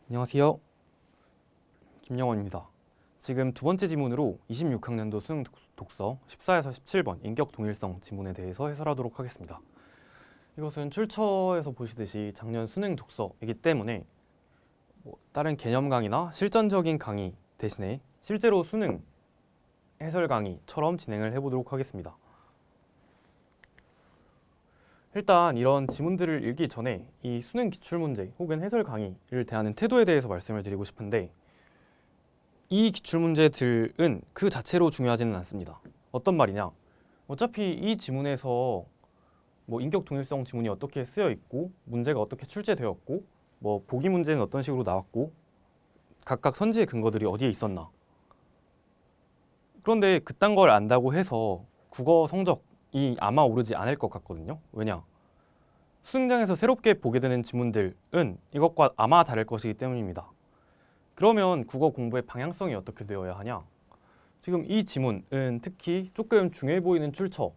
안녕하세요. 김영원입니다. 지금 두 번째 지문으로 26학년도 수능 독서 14에서 17번 인격 동일성 지문에 대해서 해설하도록 하겠습니다. 이것은 출처에서 보시듯이 작년 수능 독서이기 때문에 다른 개념 강의나 실전적인 강의 대신에 실제로 수능 해설 강의처럼 진행을 해보도록 하겠습니다. 일단 이런 지문들을 읽기 전에 이 수능 기출문제 혹은 해설 강의를 대하는 태도에 대해서 말씀을 드리고 싶은데, 이 기출문제들은 그 자체로 중요하지는 않습니다. 어떤 말이냐? 어차피 이 지문에서 인격 동일성 지문이 어떻게 쓰여 있고 문제가 어떻게 출제되었고 보기 문제는 어떤 식으로 나왔고 각각 선지의 근거들이 어디에 있었나. 그런데 그딴 걸 안다고 해서 국어 성적이 아마 오르지 않을 것 같거든요. 왜냐? 수능장에서 새롭게 보게 되는 지문들은 이것과 아마 다를 것이기 때문입니다. 그러면 국어 공부의 방향성이 어떻게 되어야 하냐? 지금 이 지문은 특히 조금 중요해 보이는 출처,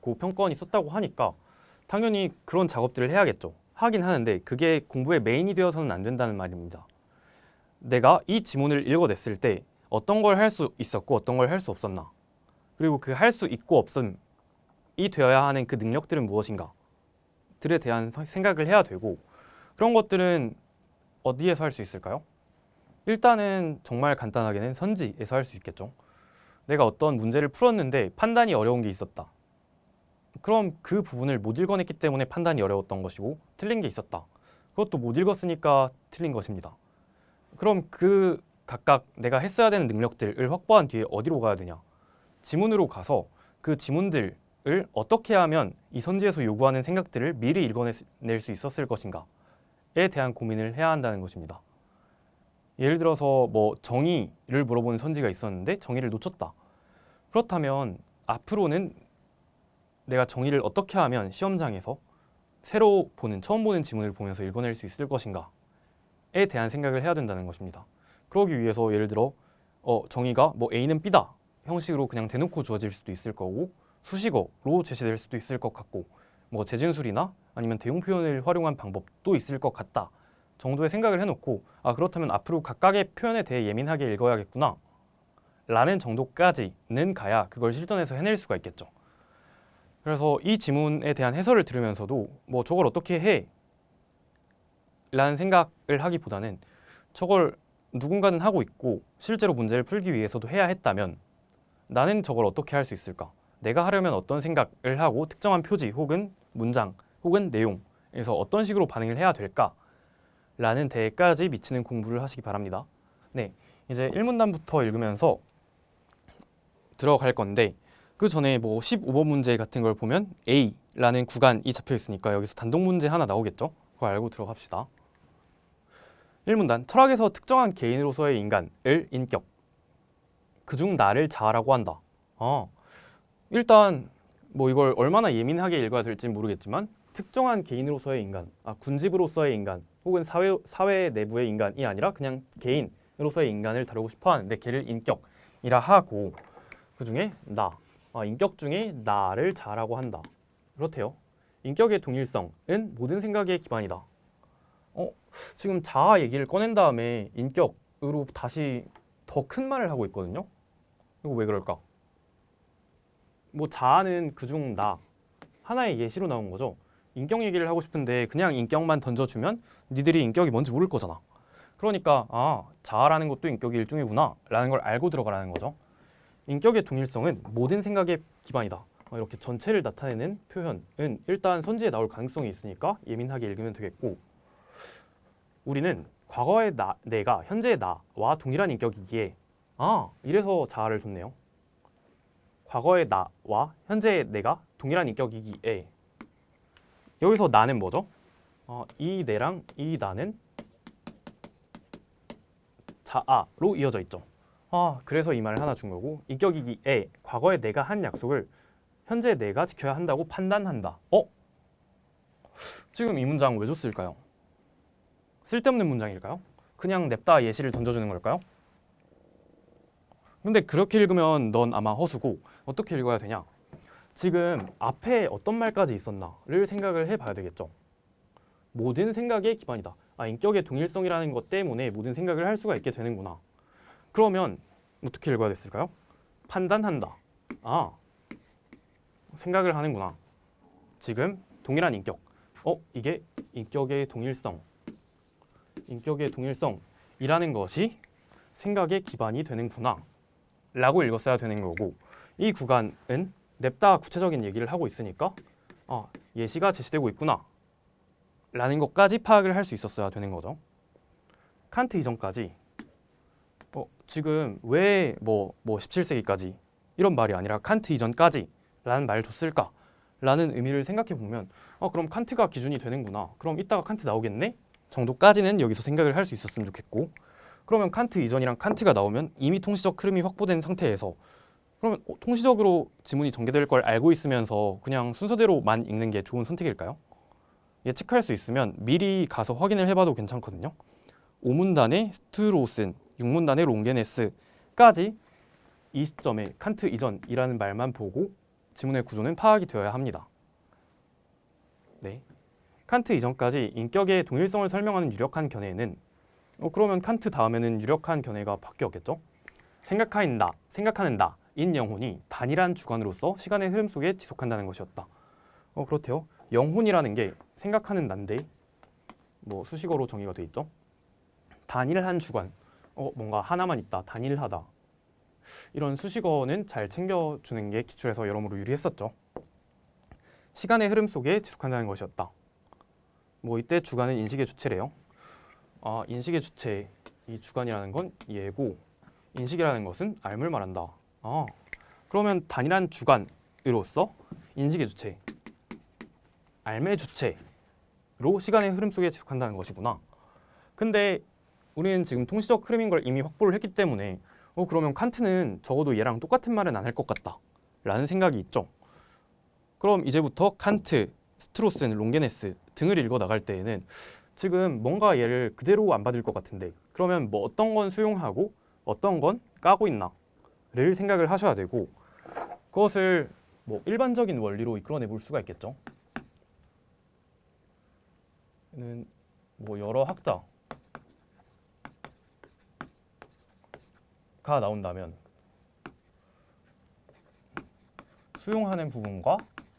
평가원이 썼다고 하니까 당연히 그런 작업들을 해야겠죠. 하긴 하는데 그게 공부의 메인이 되어서는 안 된다는 말입니다. 내가 이 지문을 읽어냈을 때 어떤 걸 할 수 있었고 어떤 걸 할 수 없었나, 그리고 그 할 수 있고 없음이 되어야 하는 그 능력들은 무엇인가 들에 대한 생각을 해야 되고, 그런 것들은 어디에서 할 수 있을까요? 일단은 정말 간단하게는 선지에서 할 수 있겠죠. 내가 어떤 문제를 풀었는데 판단이 어려운 게 있었다. 그럼 그 부분을 못 읽어냈기 때문에 판단이 어려웠던 것이고, 틀린 게 있었다. 그것도 못 읽었으니까 틀린 것입니다. 그럼 그 각각 내가 했어야 되는 능력들을 확보한 뒤에 어디로 가야 되냐? 지문으로 가서 그 지문들을 어떻게 하면 이 선지에서 요구하는 생각들을 미리 읽어낼 수 있었을 것인가에 대한 고민을 해야 한다는 것입니다. 예를 들어서 정의를 물어보는 선지가 있었는데 정의를 놓쳤다. 그렇다면 앞으로는 내가 정의를 어떻게 하면 시험장에서 처음 보는 지문을 보면서 읽어낼 수 있을 것인가에 대한 생각을 해야 된다는 것입니다. 그러기 위해서 예를 들어 정의가 A는 B다 형식으로 그냥 대놓고 주어질 수도 있을 거고, 수식어로 제시될 수도 있을 것 같고, 재진술이나 아니면 대용 표현을 활용한 방법도 있을 것 같다 정도의 생각을 해놓고, 그렇다면 앞으로 각각의 표현에 대해 예민하게 읽어야겠구나 라는 정도까지는 가야 그걸 실전에서 해낼 수가 있겠죠. 그래서 이 지문에 대한 해설을 들으면서도 저걸 어떻게 해? 라는 생각을 하기보다는 저걸 누군가는 하고 있고 실제로 문제를 풀기 위해서도 해야 했다면 나는 저걸 어떻게 할 수 있을까? 내가 하려면 어떤 생각을 하고 특정한 표지 혹은 문장 혹은 내용에서 어떤 식으로 반응을 해야 될까? 라는 데까지 미치는 공부를 하시기 바랍니다. 네, 이제 1문단부터 읽으면서 들어갈 건데, 그 전에 15번 문제 같은 걸 보면 A라는 구간이 잡혀 있으니까 여기서 단독 문제 하나 나오겠죠? 그거 알고 들어갑시다. 1문단, 철학에서 특정한 개인으로서의 인간을 인격, 그중 나를 자아라고 한다. 일단 이걸 얼마나 예민하게 읽어야 될지 모르겠지만 특정한 개인으로서의 인간, 군집으로서의 인간 혹은 사회 내부의 인간이 아니라 그냥 개인으로서의 인간을 다루고 싶어 하는데 걔를 인격이라 하고, 그중에 나, 인격 중에 나를 자아라고 한다. 그렇대요. 인격의 동일성은 모든 생각의 기반이다. 지금 자아 얘기를 꺼낸 다음에 인격으로 다시 더 큰 말을 하고 있거든요. 이거 왜 그럴까? 자아는 그중 나 하나의 예시로 나온 거죠. 인격 얘기를 하고 싶은데 그냥 인격만 던져주면 니들이 인격이 뭔지 모를 거잖아. 그러니까 자아라는 것도 인격의 일종이구나 라는 걸 알고 들어가라는 거죠. 인격의 동일성은 모든 생각의 기반이다. 이렇게 전체를 나타내는 표현은 일단 선지에 나올 가능성이 있으니까 예민하게 읽으면 되겠고, 우리는 과거의 내가 현재의 나와 동일한 인격이기에 이래서 자아를 줬네요. 과거의 나와 현재의 내가 동일한 인격이기에, 여기서 나는 뭐죠? 이 내랑 이 나는 자아로 이어져 있죠. 그래서 이 말을 하나 준 거고, 인격이기에 과거의 내가 한 약속을 현재 내가 지켜야 한다고 판단한다. 지금 이 문장 왜 줬을까요? 쓸데없는 문장일까요? 그냥 냅다 예시를 던져주는 걸까요? 근데 그렇게 읽으면 넌 아마 허수고, 어떻게 읽어야 되냐? 지금 앞에 어떤 말까지 있었나를 생각을 해봐야 되겠죠. 모든 생각의 기반이다. 인격의 동일성이라는 것 때문에 모든 생각을 할 수가 있게 되는구나. 그러면 어떻게 읽어야 됐을까요? 판단한다. 생각을 하는구나. 지금 동일한 인격. 이게 인격의 동일성. 인격의 동일성이라는 것이 생각의 기반이 되는구나. 라고 읽었어야 되는 거고, 이 구간은 냅다 구체적인 얘기를 하고 있으니까 예시가 제시되고 있구나. 라는 것까지 파악을 할 수 있었어야 되는 거죠. 칸트 이전까지 지금 왜 17세기까지 이런 말이 아니라 칸트 이전까지 라는 말을 줬을까? 라는 의미를 생각해 보면 그럼 칸트가 기준이 되는구나. 그럼 이따가 칸트 나오겠네? 정도까지는 여기서 생각을 할 수 있었으면 좋겠고, 그러면 칸트 이전이랑 칸트가 나오면 이미 통시적 흐름이 확보된 상태에서 그러면 통시적으로 지문이 전개될 걸 알고 있으면서 그냥 순서대로만 읽는 게 좋은 선택일까요? 예측할 수 있으면 미리 가서 확인을 해봐도 괜찮거든요. 5문단의 스트로슨, 6문단의 롱게네스까지 이 시점에 칸트 이전이라는 말만 보고 지문의 구조는 파악이 되어야 합니다. 네, 칸트 이전까지 인격의 동일성을 설명하는 유력한 견해는 그러면 칸트 다음에는 유력한 견해가 바뀌었겠죠? 생각하는 나인 영혼이 단일한 주관으로서 시간의 흐름 속에 지속한다는 것이었다. 그렇대요. 영혼이라는 게 생각하는 난데 수식어로 정의가 돼 있죠. 단일한 주관, 뭔가 하나만 있다, 단일하다. 이런 수식어는 잘 챙겨주는 게 기출에서 여러모로 유리했었죠. 시간의 흐름 속에 지속한다는 것이었다. 이때 주관은 인식의 주체래요. 인식의 주체, 이 주관이라는 건 얘고 인식이라는 것은 알을 말한다. 그러면 단일한 주관으로서 인식의 주체, 알의 주체로 시간의 흐름 속에 지속한다는 것이구나. 근데 우리는 지금 통시적 흐름인 걸 이미 확보를 했기 때문에 그러면 칸트는 적어도 얘랑 똑같은 말은 안 할 것 같다 라는 생각이 있죠. 그럼 이제부터 칸트, 스트로슨, 롱게네스 등을 읽어 나갈 때에는 지금 뭔가 얘를 그대로 안 받을 것 같은데 그러면 어떤 건 수용하고 어떤 건 까고 있나를 생각을 하셔야 되고, 그것을 일반적인 원리로 이끌어내 볼 수가 있겠죠. 여러 학자가 나온다면 수용하는 부분과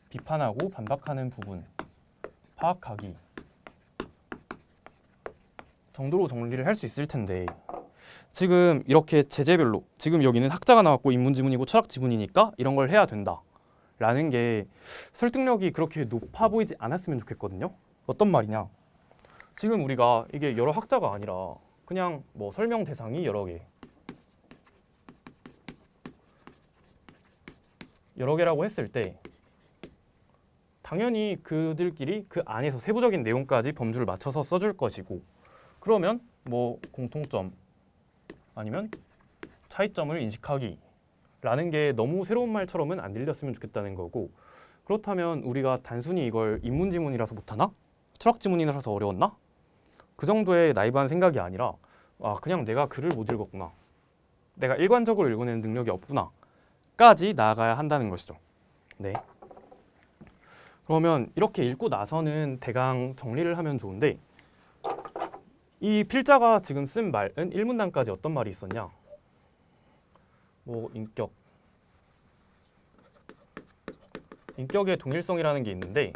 비판하고 반박하는 부분 파악하기 정도로 정리를 할 수 있을 텐데, 지금 이렇게 제재별로 지금 여기는 학자가 나왔고 인문 지문이고 철학 지문이니까 이런 걸 해야 된다 라는 게 설득력이 그렇게 높아 보이지 않았으면 좋겠거든요. 어떤 말이냐, 지금 우리가 이게 여러 학자가 아니라 그냥 설명 대상이 여러 개라고 했을 때 당연히 그들끼리 그 안에서 세부적인 내용까지 범주를 맞춰서 써줄 것이고, 그러면 공통점 아니면 차이점을 인식하기라는 게 너무 새로운 말처럼은 안 들렸으면 좋겠다는 거고, 그렇다면 우리가 단순히 이걸 인문지문이라서 못하나? 철학지문이라서 어려웠나? 그 정도의 나이브한 생각이 아니라 그냥 내가 글을 못 읽었구나, 내가 일관적으로 읽어내는 능력이 없구나 까지 나아가야 한다는 것이죠. 네. 그러면 이렇게 읽고 나서는 대강 정리를 하면 좋은데, 이 필자가 지금 쓴 말은 1문단까지 어떤 말이 있었냐? 인격의 동일성이라는 게 있는데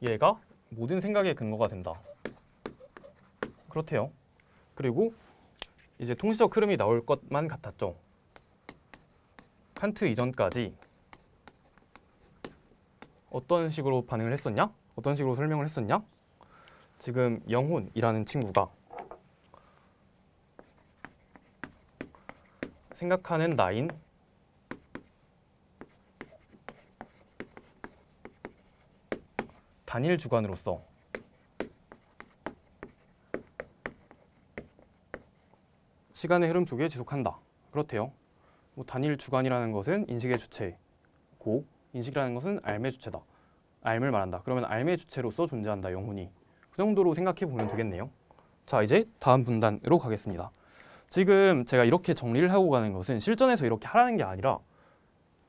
얘가 모든 생각의 근거가 된다. 그렇대요. 그리고 이제 통시적 흐름이 나올 것만 같았죠. 칸트 이전까지 어떤 식으로 반응을 했었냐? 어떤 식으로 설명을 했었냐? 지금 영혼이라는 친구가 생각하는 나인 단일 주관으로서 시간의 흐름 속에 지속한다. 그렇대요. 단일 주관이라는 것은 인식의 주체고 인식이라는 것은 알의 주체다. 알을 말한다. 그러면 알의 주체로서 존재한다. 영혼이. 그 정도로 생각해 보면 되겠네요. 자, 이제 다음 분단으로 가겠습니다. 지금 제가 이렇게 정리를 하고 가는 것은 실전에서 이렇게 하라는 게 아니라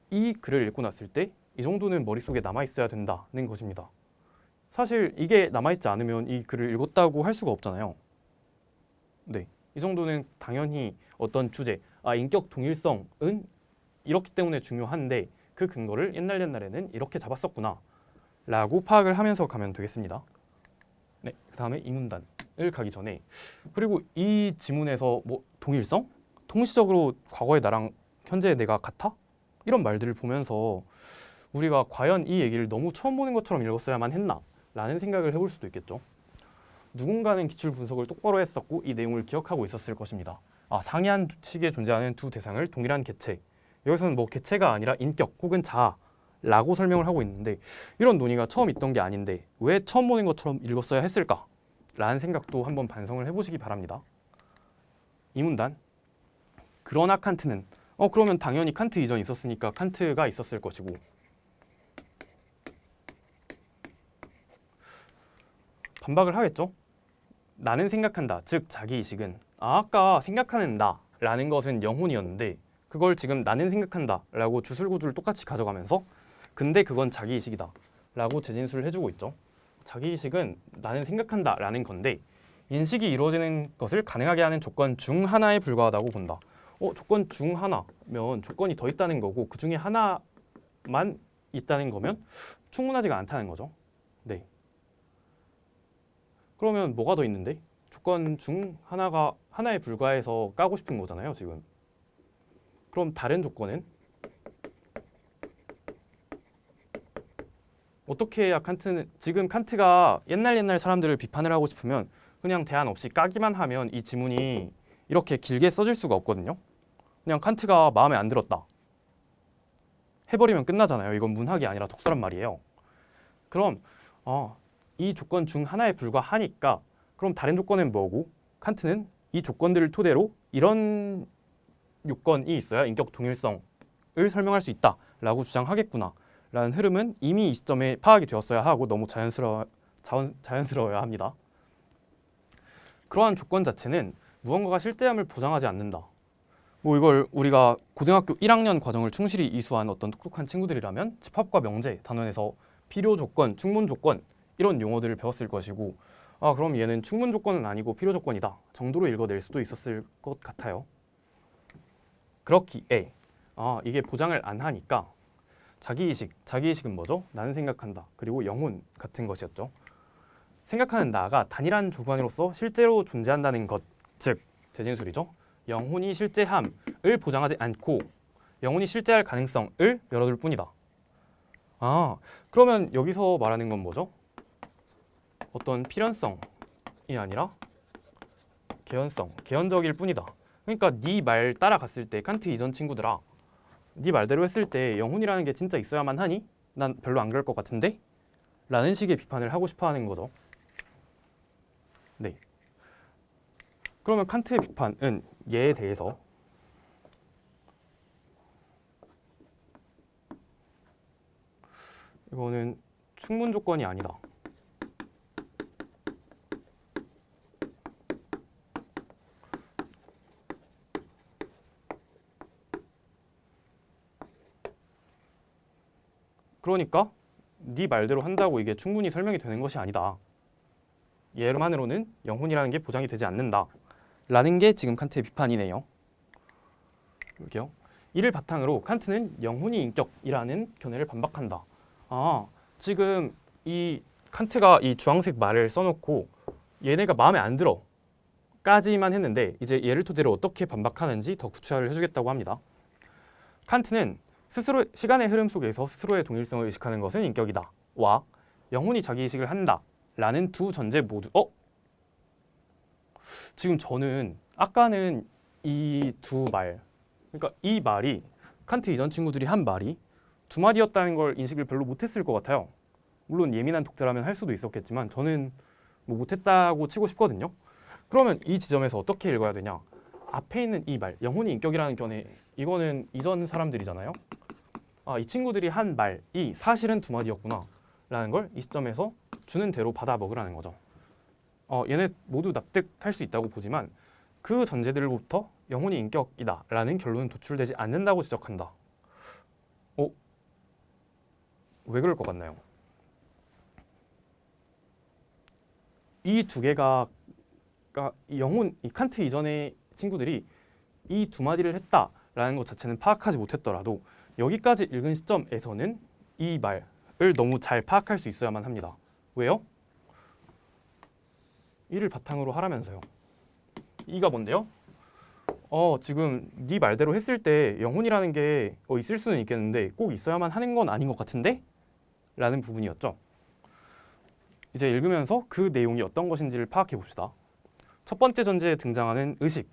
이 글을 읽고 났을 때 이 정도는 머릿속에 남아 있어야 된다는 것입니다. 사실 이게 남아있지 않으면 이 글을 읽었다고 할 수가 없잖아요. 네, 이 정도는 당연히 어떤 주제, 인격 동일성은 이렇기 때문에 중요한데 그 근거를 옛날에는 이렇게 잡았었구나 라고 파악을 하면서 가면 되겠습니다. 네, 그 다음에 이 문단을 가기 전에, 그리고 이 지문에서 뭐 동일성? 통시적으로 과거의 나랑 현재의 내가 같아? 이런 말들을 보면서 우리가 과연 이 얘기를 너무 처음 보는 것처럼 읽었어야만 했나? 라는 생각을 해볼 수도 있겠죠. 누군가는 기출 분석을 똑바로 했었고 이 내용을 기억하고 있었을 것입니다. 상이한 식에 존재하는 두 대상을 동일한 개체. 여기서는 뭐 개체가 아니라 인격 혹은 자아라고 설명을 하고 있는데, 이런 논의가 처음 있던 게 아닌데 왜 처음 보는 것처럼 읽었어야 했을까? 라는 생각도 한번 반성을 해보시기 바랍니다. 이 문단. 그러나 칸트는 그러면 당연히 칸트 이전이 있었으니까 칸트가 있었을 것이고, 반박을 하겠죠. 나는 생각한다, 즉 자기의식은 아까 생각하는 나라는 것은 영혼이었는데 그걸 지금 나는 생각한다 라고 주술구주를 똑같이 가져가면서 근데 그건 자기의식이다 라고 재진술을 해주고 있죠. 자기의식은 나는 생각한다 라는 건데 인식이 이루어지는 것을 가능하게 하는 조건 중 하나에 불과하다고 본다. 조건 중 하나면 조건이 더 있다는 거고 그 중에 하나만 있다는 거면 충분하지가 않다는 거죠. 네. 그러면 뭐가 더 있는데? 조건 중 하나에 불과해서 까고 싶은 거잖아요, 지금. 그럼 다른 조건은? 어떻게 해야 지금 칸트가 옛날 사람들을 비판을 하고 싶으면 그냥 대안 없이 까기만 하면 이 지문이 이렇게 길게 써질 수가 없거든요. 그냥 칸트가 마음에 안 들었다 해버리면 끝나잖아요. 이건 문학이 아니라 독서란 말이에요. 그럼 이 조건 중 하나에 불과하니까 그럼 다른 조건은 뭐고? 칸트는 이 조건들을 토대로 이런 요건이 있어야 인격 동일성을 설명할 수 있다라고 주장하겠구나 라는 흐름은 이미 이 시점에 파악이 되었어야 하고 너무 자연스러워야 합니다. 그러한 조건 자체는 무언가가 실제함을 보장하지 않는다. 뭐 이걸 우리가 고등학교 1학년 과정을 충실히 이수한 어떤 똑똑한 친구들이라면 집합과 명제 단원에서 필요 조건, 충분 조건 이런 용어들을 배웠을 것이고 그럼 얘는 충분 조건은 아니고 필요 조건이다 정도로 읽어낼 수도 있었을 것 같아요. 그렇기에 이게 보장을 안 하니까 자기의식은 뭐죠? 나는 생각한다. 그리고 영혼 같은 것이었죠. 생각하는 나가 단일한 주관으로서 실제로 존재한다는 것, 즉 재진술이죠. 영혼이 실제함을 보장하지 않고 영혼이 실제할 가능성을 열어둘 뿐이다. 그러면 여기서 말하는 건 뭐죠? 어떤 필연성이 아니라 개연적일 뿐이다. 그러니까 네 말 따라갔을 때 칸트 이전 친구들아, 네 말대로 했을 때 영혼이라는 게 진짜 있어야만 하니? 난 별로 안 그럴 것 같은데? 라는 식의 비판을 하고 싶어 하는 거죠. 네. 그러면 칸트의 비판은 얘에 대해서 이거는 충분 조건이 아니다. 그러니까 네 말대로 한다고 이게 충분히 설명이 되는 것이 아니다. 얘만으로는 영혼이라는 게 보장이 되지 않는다. 라는 게 지금 칸트의 비판이네요. 볼게요. 이를 바탕으로 칸트는 영혼이 인격이라는 견해를 반박한다. 지금 이 칸트가 이 주황색 말을 써놓고 얘네가 마음에 안 들어 까지만 했는데 이제 얘를 토대로 어떻게 반박하는지 더 구체화를 해주겠다고 합니다. 칸트는 스스로 시간의 흐름 속에서 스스로의 동일성을 의식하는 것은 인격이다 와 영혼이 자기의식을 한다 라는 두 전제 모두 지금 저는 아까는 이 두 말, 그러니까 이 말이 칸트 이전 친구들이 한 말이 두 마디였다는 걸 인식을 별로 못했을 것 같아요. 물론 예민한 독자라면 할 수도 있었겠지만 저는 뭐 못했다고 치고 싶거든요. 그러면 이 지점에서 어떻게 읽어야 되냐? 앞에 있는 이 말, 영혼이 인격이라는 견해, 이거는 이전 사람들이잖아요. 이 친구들이 한 말이 사실은 두 마디였구나 라는 걸 이 시점에서 주는 대로 받아 먹으라는 거죠. 얘네 모두 납득할 수 있다고 보지만 그 전제들로부터 영혼이 인격이다 라는 결론은 도출되지 않는다고 지적한다. 왜 그럴 것 같나요? 이 두 개가 영혼, 이 칸트 이전의 친구들이 이 두 마디를 했다라는 것 자체는 파악하지 못했더라도 여기까지 읽은 시점에서는 이 말을 너무 잘 파악할 수 있어야만 합니다. 왜요? 이를 바탕으로 하라면서요. 이가 뭔데요? 지금 네 말대로 했을 때 영혼이라는 게 있을 수는 있겠는데 꼭 있어야만 하는 건 아닌 것 같은데? 라는 부분이었죠. 이제 읽으면서 그 내용이 어떤 것인지를 파악해 봅시다. 첫 번째 전제에 등장하는 의식,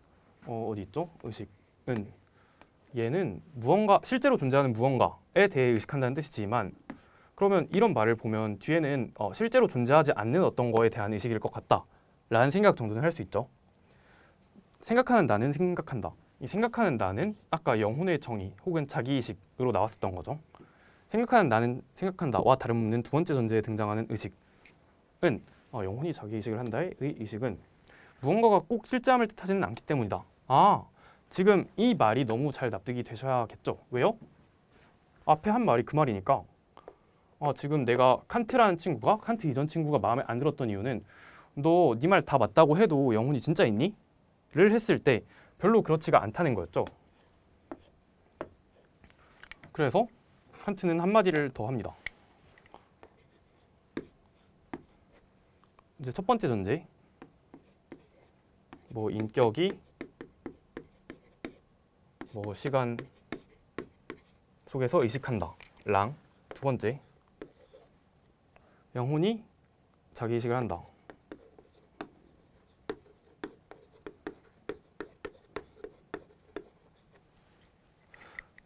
어디 있죠? 의식은 얘는 무언가, 실제로 존재하는 무언가에 대해 의식한다는 뜻이지만 그러면 이런 말을 보면 뒤에는 실제로 존재하지 않는 어떤 거에 대한 의식일 것 같다 라는 생각 정도는 할 수 있죠. 생각하는 나는 생각한다. 이 생각하는 나는 아까 영혼의 정의 혹은 자기의식으로 나왔었던 거죠. 생각하는 나는 생각한다와 다름없는 두 번째 전제에 등장하는 의식은 영혼이 자기의식을 한다의 의식은 무언가가 꼭 실제함을 뜻하지는 않기 때문이다. 지금 이 말이 너무 잘 납득이 되셔야겠죠. 왜요? 앞에 한 말이 그 말이니까 지금 내가 칸트라는 친구가 칸트 이전 친구가 마음에 안 들었던 이유는 너 네 말 다 맞다고 해도 영혼이 진짜 있니? 를 했을 때 별로 그렇지가 않다는 거였죠. 그래서 칸트는 한마디를 더 합니다. 이제 첫 번째 전제 인격이 시간 속에서 의식한다 랑 두 번째 영혼이 자기의식을 한다.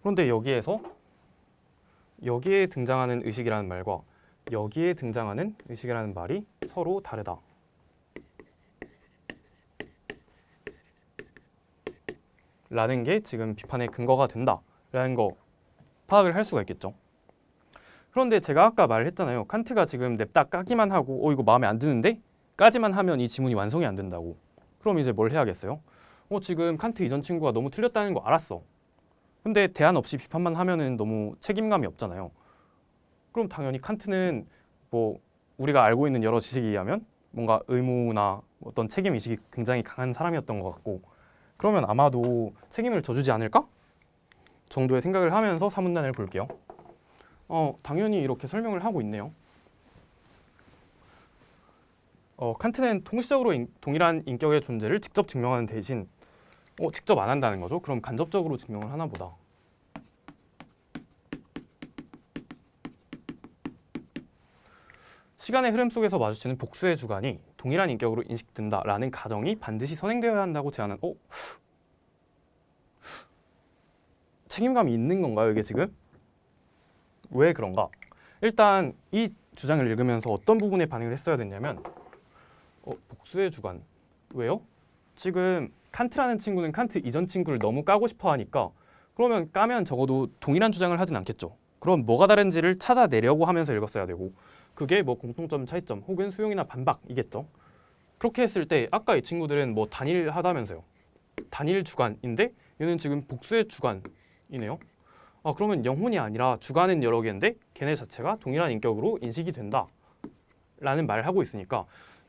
그런데 여기에 등장하는 의식이라는 말과 여기에 등장하는 의식이라는 말이 서로 다르다. 라는 게 지금 비판의 근거가 된다라는 거 파악을 할 수가 있겠죠. 그런데 제가 아까 말을 했잖아요. 칸트가 지금 냅다 까기만 하고 이거 마음에 안 드는데? 까지만 하면 이 지문이 완성이 안 된다고. 그럼 이제 뭘 해야겠어요? 지금 칸트 이전 친구가 너무 틀렸다는 거 알았어. 근데 대안 없이 비판만 하면은 너무 책임감이 없잖아요. 그럼 당연히 칸트는 우리가 알고 있는 여러 지식에 의하면 뭔가 의무나 어떤 책임의식이 굉장히 강한 사람이었던 것 같고 그러면 아마도 책임을 져주지 않을까? 정도의 생각을 하면서 사문단을 볼게요. 당연히 이렇게 설명을 하고 있네요. 칸트는 통시적으로 동일한 인격의 존재를 직접 증명하는 대신 직접 안 한다는 거죠. 그럼 간접적으로 증명을 하나 보다. 시간의 흐름 속에서 마주치는 복수의 주관이 동일한 인격으로 인식된다라는 가정이 반드시 선행되어야 한다고 제안한 책임감이 있는 건가요, 이게 지금? 왜 그런가? 일단 이 주장을 읽으면서 어떤 부분에 반응을 했어야 됐냐면 복수의 주관. 왜요? 지금 칸트라는 친구는 칸트 이전 친구를 너무 까고 싶어 하니까 그러면 까면 적어도 동일한 주장을 하진 않겠죠. 그럼 뭐가 다른지를 찾아내려고 하면서 읽었어야 되고 그게 공통점, 차이점 혹은 수용이나 반박이겠죠. 그렇게 했을 때 아까 이 친구들은 단일하다면서요. 단일 주관인데 얘는 지금 복수의 주관이네요. 그러면 영혼이 아니라 주관은 여러 개인데 걔네 자체가 동일한 인격으로 인식이 된다 라는 말을 하고 있으니까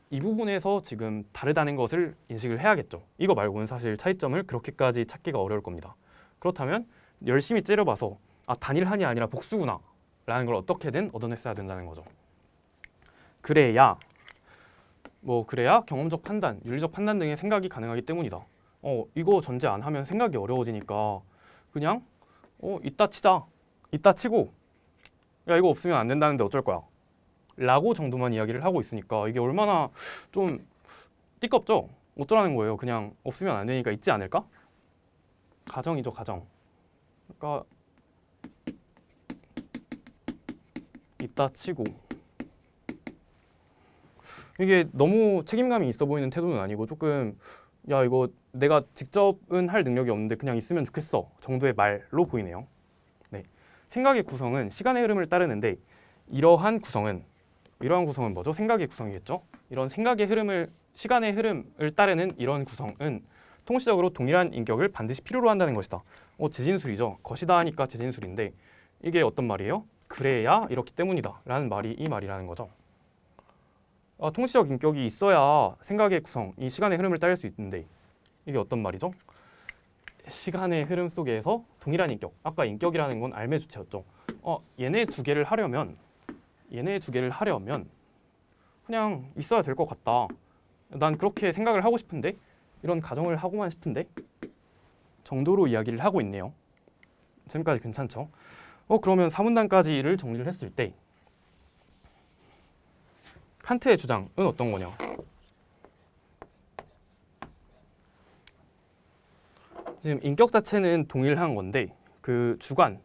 이 부분에서 지금 다르다는 것을 인식을 해야겠죠. 이거 말고는 사실 차이점을 그렇게까지 찾기가 어려울 겁니다. 그렇다면 열심히 째려봐서 단일한이 아니라 복수구나 라는 걸 어떻게든 얻어냈어야 된다는 거죠. 그래야 경험적 판단, 윤리적 판단 등의 생각이 가능하기 때문이다. 이거 전제 안 하면 생각이 어려워지니까 그냥 이따 치자. 이따 치고 야 이거 없으면 안 된다는데 어쩔 거야 라고 정도만 이야기를 하고 있으니까 이게 얼마나 좀 띠껍죠? 어쩌라는 거예요. 그냥 없으면 안 되니까 있지 않을까? 가정이죠, 가정. 그러니까 이따 치고 이게 너무 책임감이 있어 보이는 태도는 아니고 조금 야 이거 내가 직접은 할 능력이 없는데 그냥 있으면 좋겠어 정도의 말로 보이네요. 네, 생각의 구성은 시간의 흐름을 따르는데 이러한 구성은 뭐죠? 생각의 구성이겠죠? 이런 생각의 흐름을 시간의 흐름을 따르는 이런 구성은 통시적으로 동일한 인격을 반드시 필요로 한다는 것이다. 재진술이죠. 것이다 하니까 재진술인데 이게 어떤 말이에요? 그래야 이렇기 때문이다 라는 말이 이 말이라는 거죠. 통시적 인격이 있어야 생각의 구성, 이 시간의 흐름을 따를 수 있는데 이게 어떤 말이죠? 시간의 흐름 속에서 동일한 인격, 아까 인격이라는 건 알매 주체였죠. 얘네 두 개를 하려면 그냥 있어야 될 것 같다. 난 그렇게 생각을 하고 싶은데 이런 가정을 하고만 싶은데 정도로 이야기를 하고 있네요. 지금까지 괜찮죠? 그러면 4문단까지를 정리를 했을 때 칸트의 주장은 어떤 거냐? 지금 인격 자체는 동일한 건데 그 주관,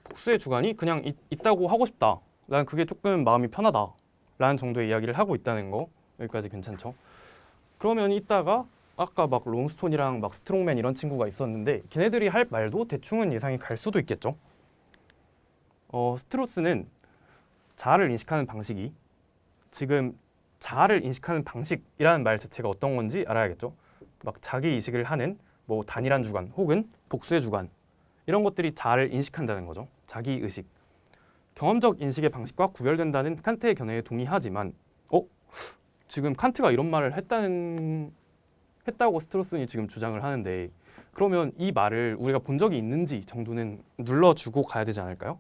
복수의 주관이 그냥 있다고 하고 싶다. 난 그게 조금 마음이 편하다. 라는 정도의 이야기를 하고 있다는 거 여기까지 괜찮죠? 그러면 이따가 아까 막 롱스톤이랑 막 스트롱맨 이런 친구가 있었는데 걔네들이 할 말도 대충은 예상이 갈 수도 있겠죠? 스트로스는 자아를 인식하는 방식이 지금 자아를 인식하는 방식이라는 말 자체가 어떤 건지 알아야겠죠? 막 자기 이식을 하는 뭐 단일한 주관 혹은 복수의 주관 이런 것들이 자아를 인식한다는 거죠. 자기 의식. 경험적 인식의 방식과 구별된다는 칸트의 견해에 동의하지만 지금 칸트가 이런 말을 했다고 스트로스는 지금 주장을 하는데 그러면 이 말을 우리가 본 적이 있는지 정도는 눌러주고 가야 되지 않을까요?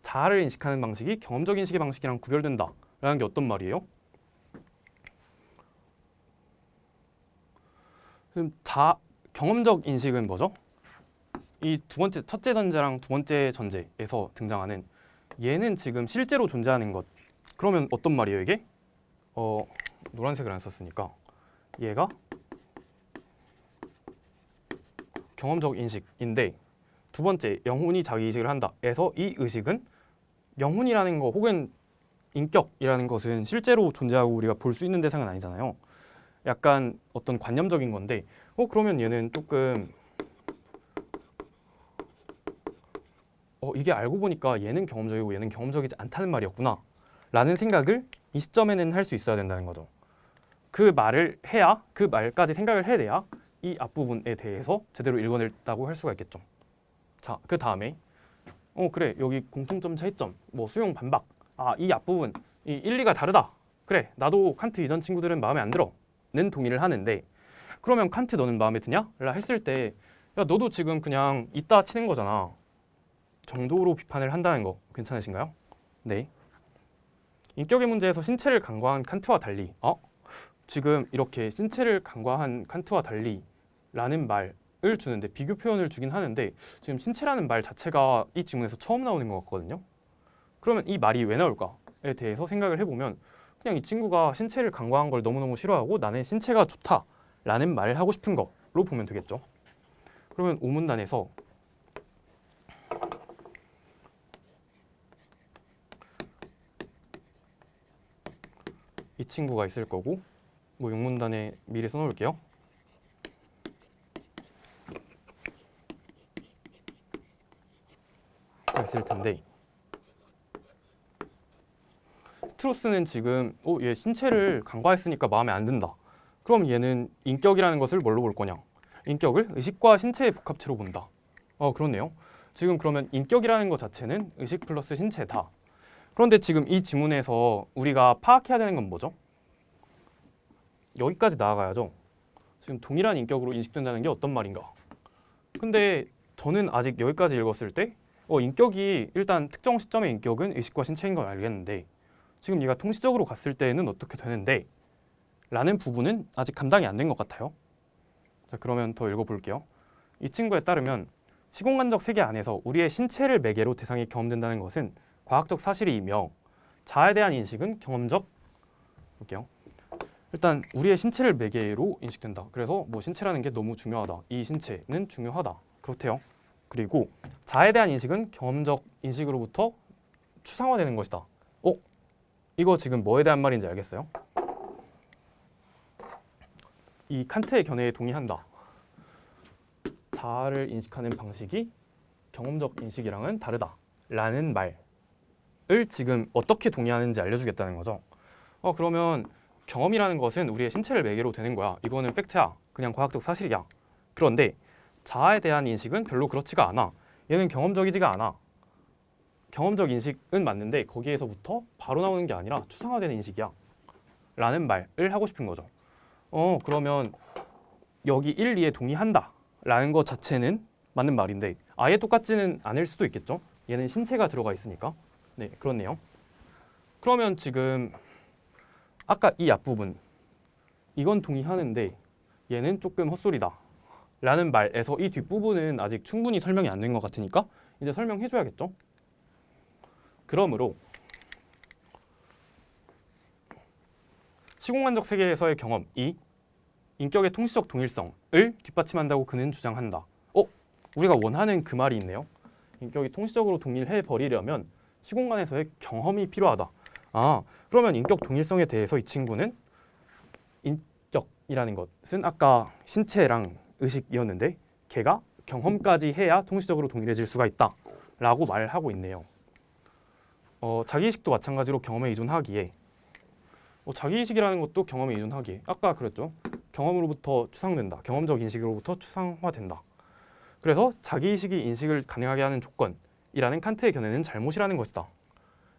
자아를 인식하는 방식이 경험적 인식의 방식이랑 구별된다라는 게 어떤 말이에요? 그럼 경험적 인식은 뭐죠? 이 첫째 전제랑 두 번째 전제에서 등장하는 얘는 지금 실제로 존재하는 것. 그러면 어떤 말이에요 이게? 노란색을 안 썼으니까 얘가 경험적 인식인데 두 번째 영혼이 자기 의식을 한다에서 이 의식은 영혼이라는 거 혹은 인격이라는 것은 실제로 존재하고 우리가 볼 수 있는 대상은 아니잖아요. 약간 어떤 관념적인 건데 그러면 얘는 조금 이게 알고 보니까 얘는 경험적이고 얘는 경험적이지 않다는 말이었구나 라는 생각을 이 시점에는 할 수 있어야 된다는 거죠. 그 말을 해야 그 말까지 생각을 해내야 이 앞부분에 대해서 제대로 읽어냈다고 할 수가 있겠죠. 자, 그 다음에 그래 여기 공통점 차이점 뭐 수용 반박 이 앞부분 이 1, 2가 다르다. 그래 나도 칸트 이전 친구들은 마음에 안 들어 는 동의를 하는데 그러면 칸트 너는 마음에 드냐? 라 했을 때 야 너도 지금 그냥 있다 치는 거잖아 정도로 비판을 한다는 거 괜찮으신가요? 네. 인격의 문제에서 신체를 간과한 칸트와 달리 지금 이렇게 신체를 간과한 칸트와 달리 라는 말을 주는데 비교 표현을 주긴 하는데 지금 신체라는 말 자체가 이 지문에서 처음 나오는 것 같거든요. 그러면 이 말이 왜 나올까에 대해서 생각을 해보면 그냥 이 친구가 신체를 간과한 걸 너무너무 싫어하고 나는 신체가 좋다 라는 말을 하고 싶은 거로 보면 되겠죠. 그러면 5문단에서 이 친구가 있을 거고 뭐 6문단에 미리 써놓을게요. 있을 텐데 스트로스는 지금 얘 신체를 간과했으니까 마음에 안 든다. 그럼 얘는 인격이라는 것을 뭘로 볼 거냐? 인격을 의식과 신체의 복합체로 본다. 그렇네요. 지금 그러면 인격이라는 것 자체는 의식 플러스 신체다. 그런데 지금 이 지문에서 우리가 파악해야 되는 건 뭐죠? 여기까지 나아가야죠. 지금 동일한 인격으로 인식된다는 게 어떤 말인가? 근데 저는 아직 여기까지 읽었을 때 인격이 일단 특정 시점의 인격은 의식과 신체인 걸 알겠는데 지금 얘가 통시적으로 갔을 때는 어떻게 되는데? 라는 부분은 아직 감당이 안 된 것 같아요. 자, 그러면 더 읽어볼게요. 이 친구에 따르면 시공간적 세계 안에서 우리의 신체를 매개로 대상이 경험된다는 것은 과학적 사실이며 자아에 대한 인식은 경험적 볼게요. 일단 우리의 신체를 매개로 인식된다. 그래서 뭐 신체라는 게 너무 중요하다. 이 신체는 중요하다. 그렇대요. 그리고 자아에 대한 인식은 경험적 인식으로부터 추상화되는 것이다. 이거 지금 뭐에 대한 말인지 알겠어요? 이 칸트의 견해에 동의한다. 자아를 인식하는 방식이 경험적 인식이랑은 다르다. 라는 말을 지금 어떻게 동의하는지 알려주겠다는 거죠. 그러면 경험이라는 것은 우리의 신체를 매개로 되는 거야. 이거는 팩트야. 그냥 과학적 사실이야. 그런데 자아에 대한 인식은 별로 그렇지가 않아. 얘는 경험적이지가 않아. 경험적 인식은 맞는데 거기에서부터 바로 나오는 게 아니라 추상화되는 인식이야. 라는 말을 하고 싶은 거죠. 그러면 여기 1, 2에 동의한다. 라는 것 자체는 맞는 말인데 아예 똑같지는 않을 수도 있겠죠. 얘는 신체가 들어가 있으니까. 네, 그렇네요. 그러면 지금 아까 이 앞부분 이건 동의하는데 얘는 조금 헛소리다 라는 말에서 이 뒷부분은 아직 충분히 설명이 안 된 것 같으니까 이제 설명해 줘야겠죠. 그러므로 시공간적 세계에서의 경험이 인격의 통시적 동일성을 뒷받침한다고 그는 주장한다. 우리가 원하는 그 말이 있네요. 인격이 통시적으로 동일해 버리려면 시공간에서의 경험이 필요하다. 그러면 인격 동일성에 대해서 이 친구는 인격이라는 것은 아까 신체랑 의식이었는데 걔가 경험까지 해야 통시적으로 동일해질 수가 있다 라고 말을 하고 있네요. 자기의식도 마찬가지로 경험에 의존하기에 자기의식이라는 것도 경험에 의존하기에 아까 그랬죠. 경험으로부터 추상된다. 경험적 인식으로부터 추상화된다. 그래서 자기의식이 인식을 가능하게 하는 조건이라는 칸트의 견해는 잘못이라는 것이다.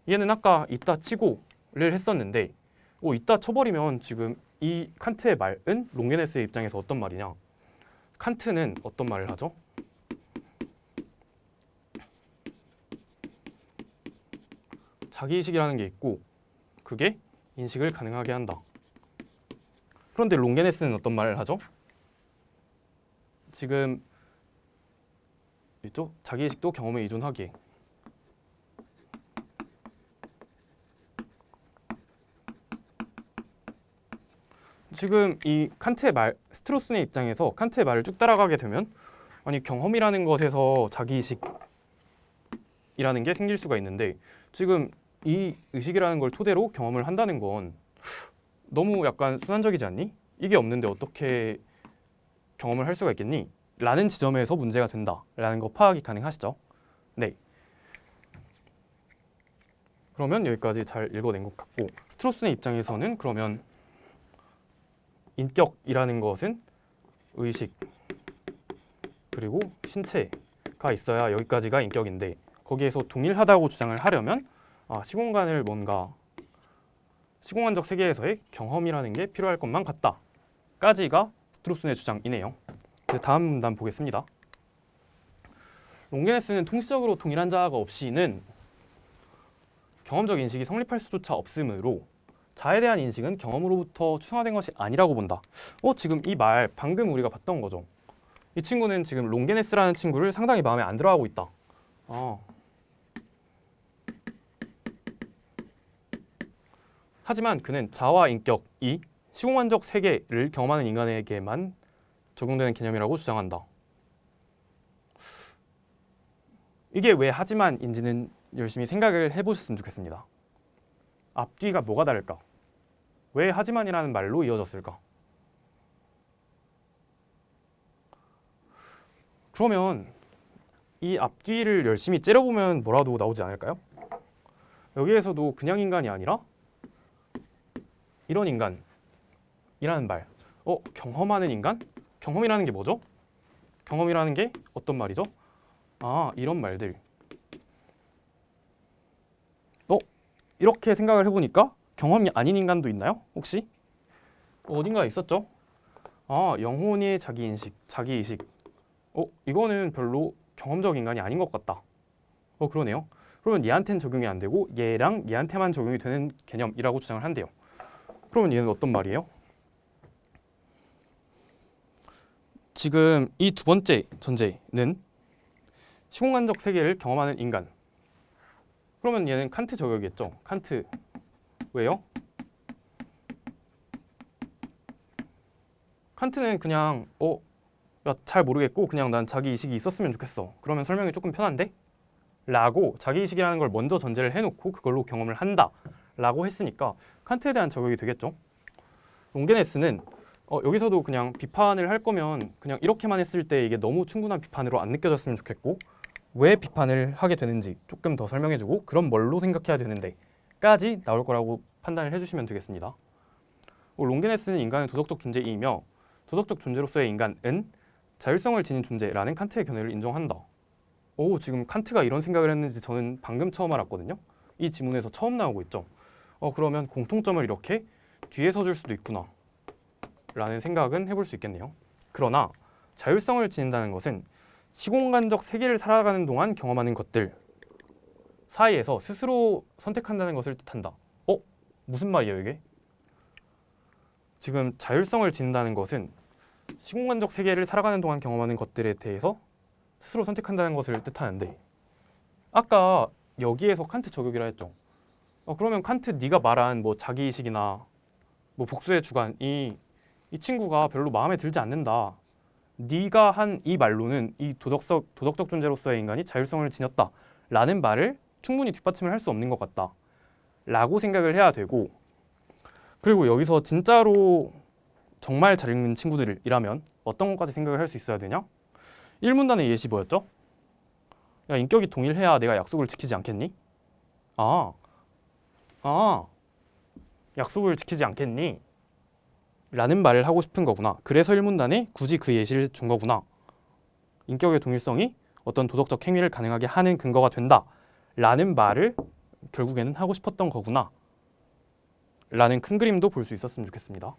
얘는 아까 있다 치고를 했었는데 있다 쳐버리면 지금 이 칸트의 말은 롱게네스의 입장에서 어떤 말이냐. 칸트는 어떤 말을 하죠? 자기의식이라는 게 있고 그게 인식을 가능하게 한다. 그런데 롱게네스는 어떤 말을 하죠? 지금 있죠? 자기의식도 경험에 의존하기에 지금 이 칸트의 말, 스트로스의 입장에서 칸트의 말을 쭉 따라가게 되면 아니 경험이라는 것에서 자기의식이라는 게 생길 수가 있는데 지금 이 의식이라는 걸 토대로 경험을 한다는 건 너무 약간 순환적이지 않니? 이게 없는데 어떻게 경험을 할 수가 있겠니? 라는 지점에서 문제가 된다라는 거 파악이 가능하시죠? 네. 그러면 여기까지 잘 읽어낸 것 같고 스트로스의 입장에서는 그러면 인격이라는 것은 의식 그리고 신체가 있어야 여기까지가 인격인데 거기에서 동일하다고 주장을 하려면 시공간을 뭔가 시공간적 세계에서의 경험이라는 게 필요할 것만 같다 까지가 스트로스의 주장이네요. 다음 문단 보겠습니다. 롱게네스는 통시적으로 동일한 자아가 없이는 경험적 인식이 성립할 수조차 없으므로 자아에 대한 인식은 경험으로부터 추상화된 것이 아니라고 본다. 지금 이 말 방금 우리가 봤던 거죠. 이 친구는 지금 롱게네스라는 친구를 상당히 마음에 안 들어하고 있다. 하지만 그는 자아와 인격이 시공간적 세계를 경험하는 인간에게만 적용되는 개념이라고 주장한다. 이게 왜 하지만인지는 열심히 생각을 해보셨으면 좋겠습니다. 앞뒤가 뭐가 다를까? 왜 하지만이라는 말로 이어졌을까? 그러면 이 앞뒤를 열심히 째려보면 뭐라도 나오지 않을까요? 여기에서도 그냥 인간이 아니라 이런 인간이라는 말. 경험하는 인간? 경험이라는 게 뭐죠? 경험이라는 게 어떤 말이죠? 이런 말들. 이렇게 생각을 해보니까 경험이 아닌 인간도 있나요? 혹시? 어딘가에 있었죠? 영혼의 자기인식, 자기의식. 이거는 별로 경험적 인간이 아닌 것 같다. 그러네요. 그러면 얘한테는 적용이 안 되고 얘랑 얘한테만 적용이 되는 개념이라고 주장을 한대요. 그러면 얘는 어떤 말이에요? 지금 이 두 번째 전제는 시공간적 세계를 경험하는 인간. 그러면 얘는 칸트 저격이겠죠. 칸트 왜요? 칸트는 그냥 잘 모르겠고 그냥 난 자기의식이 있었으면 좋겠어. 그러면 설명이 조금 편한데? 라고 자기의식이라는 걸 먼저 전제를 해놓고 그걸로 경험을 한다 라고 했으니까 칸트에 대한 저격이 되겠죠. 롱게네스는 여기서도 그냥 비판을 할 거면 그냥 이렇게만 했을 때 이게 너무 충분한 비판으로 안 느껴졌으면 좋겠고 왜 비판을 하게 되는지 조금 더 설명해주고 그럼 뭘로 생각해야 되는데 까지 나올 거라고 판단을 해주시면 되겠습니다. 롱게네스는 인간의 도덕적 존재이며 도덕적 존재로서의 인간은 자율성을 지닌 존재라는 칸트의 견해를 인정한다. 지금 칸트가 이런 생각을 했는지 저는 방금 처음 알았거든요. 이 지문에서 처음 나오고 있죠. 그러면 공통점을 이렇게 뒤에 서줄 수도 있구나 라는 생각은 해볼 수 있겠네요. 그러나 자율성을 지닌다는 것은 시공간적 세계를 살아가는 동안 경험하는 것들 사이에서 스스로 선택한다는 것을 뜻한다. 무슨 말이에요 이게? 지금 자율성을 지닌다는 것은 시공간적 세계를 살아가는 동안 경험하는 것들에 대해서 스스로 선택한다는 것을 뜻하는데 아까 여기에서 칸트 저격이라 했죠. 그러면 칸트 네가 말한 뭐 자기의식이나 뭐 복수의 주관 이 친구가 별로 마음에 들지 않는다. 네가 한 이 말로는 이 도덕적 존재로서의 인간이 자율성을 지녔다 라는 말을 충분히 뒷받침을 할 수 없는 것 같다 라고 생각을 해야 되고, 그리고 여기서 진짜로 정말 잘 읽는 친구들이라면 어떤 것까지 생각을 할 수 있어야 되냐? 1문단의 예시 뭐였죠? 야, 인격이 동일해야 내가 약속을 지키지 않겠니? 약속을 지키지 않겠니? 라는 말을 하고 싶은 거구나. 그래서 1문단에 굳이 그 예시를 준 거구나. 인격의 동일성이 어떤 도덕적 행위를 가능하게 하는 근거가 된다 라는 말을 결국에는 하고 싶었던 거구나 라는 큰 그림도 볼 수 있었으면 좋겠습니다.